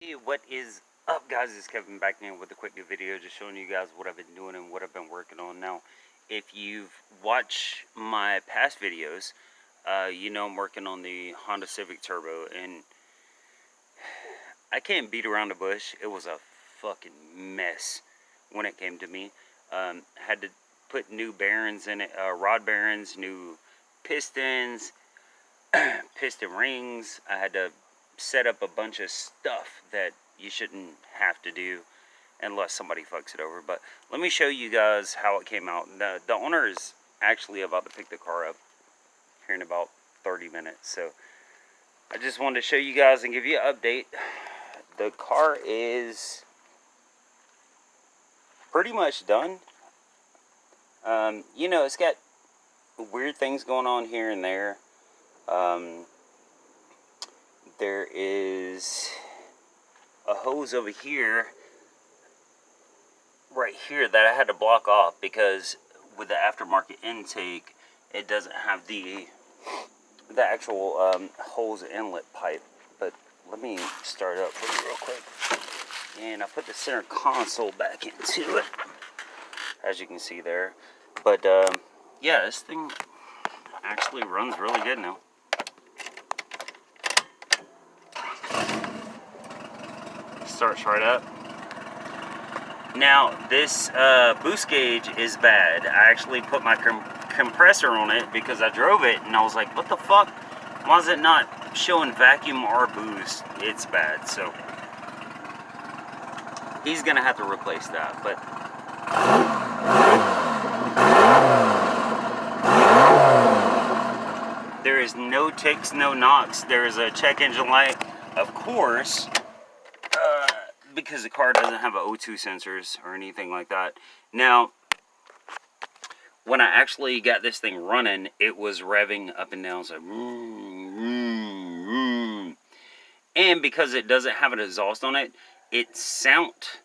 Hey, what is up, guys? It's Kevin back now with a quick new video, just showing you guys what I've been doing and what I've been working on. Now, if you've watched my past videos, you know I'm working on the Honda Civic Turbo, and I can't beat around the bush. It was a fucking mess when it came to me. Had to put new bearings in it, rod bearings, new pistons, piston rings. I had to set up a bunch of stuff that you shouldn't have to do unless somebody fucks it over. But let me show you guys how it came out. The owner is actually about to pick the car up here in about 30 minutes. So I just wanted to show you guys and give you an update. The car is pretty much done. You know, it's got weird things going on here and there. There is a hose over here, right here, that I had to block off because with the aftermarket intake, it doesn't have the actual hose inlet pipe. But let me start up for you real quick. And I put the center console back into it, as you can see there. But yeah, this thing actually runs really good now. Starts right up. Now this boost gauge is bad. I actually put my compressor on it because I drove it and I was like, what the fuck? Why is it not showing vacuum or boost? It's bad. So he's gonna have to replace that. But there is no ticks, no knocks. There is a check engine light, of course, because the car doesn't have O2 sensors or anything like that. Now, when I actually got this thing running, it was revving up and down. So, and because it doesn't have an exhaust on it, it sounds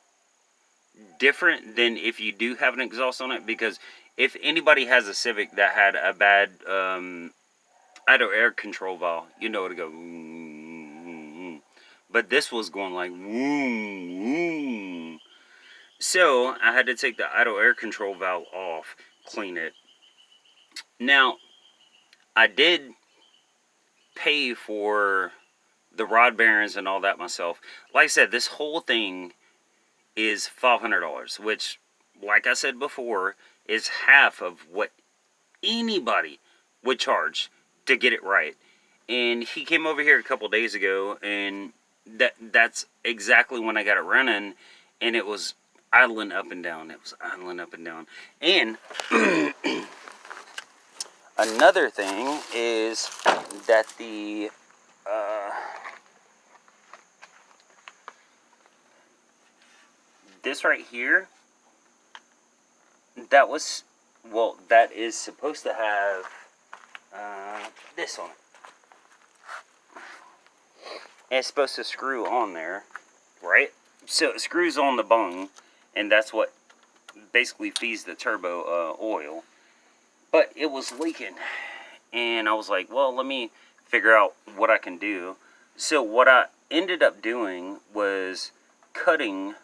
different than if you do have an exhaust on it. Because if anybody has a Civic that had a bad idle air control valve, you know it'll go. But this was going like woo. So I had to take the idle air control valve off, clean it. Now, I did pay for the rod bearings and all that myself. Like I said, this whole thing is $500, which, like I said before, is half of what anybody would charge to get it right. And he came over here a couple days ago, and that's exactly when I got it running, and it was idling up and down. It was idling up and down. And another thing is that the this right here, that is supposed to have this on it. And it's supposed to screw on there, right? So it screws on the bung, and that's what basically feeds the turbo oil. But it was leaking, and I was like, well, let me figure out what I can do. So what I ended up doing was cutting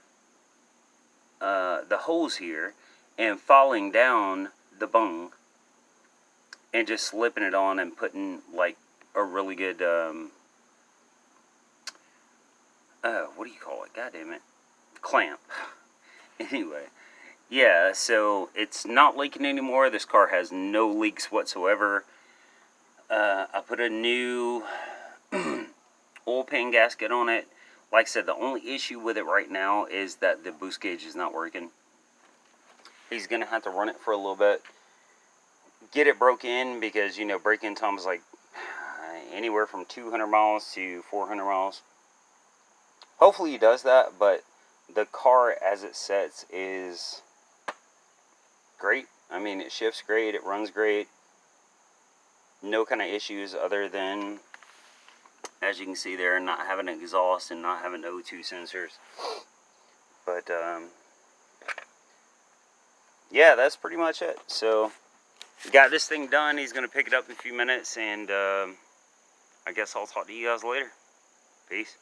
the hose here and falling down the bung and just slipping it on and putting like a really good what do you call it? God damn it. Clamp. Anyway. Yeah, so it's not leaking anymore. This car has no leaks whatsoever. I put a new oil pan gasket on it. Like I said, the only issue with it right now is that the boost gauge is not working. He's going to have to run it for a little bit. Get it broke in because, you know, break-in time is like anywhere from 200 miles to 400 miles. Hopefully he does that, but the car as it sets is great. I mean, it shifts great, it runs great. No kind of issues other than, as you can see there, not having an exhaust and not having O2 sensors. But, yeah, that's pretty much it. So, got this thing done. He's going to pick it up in a few minutes, and I guess I'll talk to you guys later. Peace.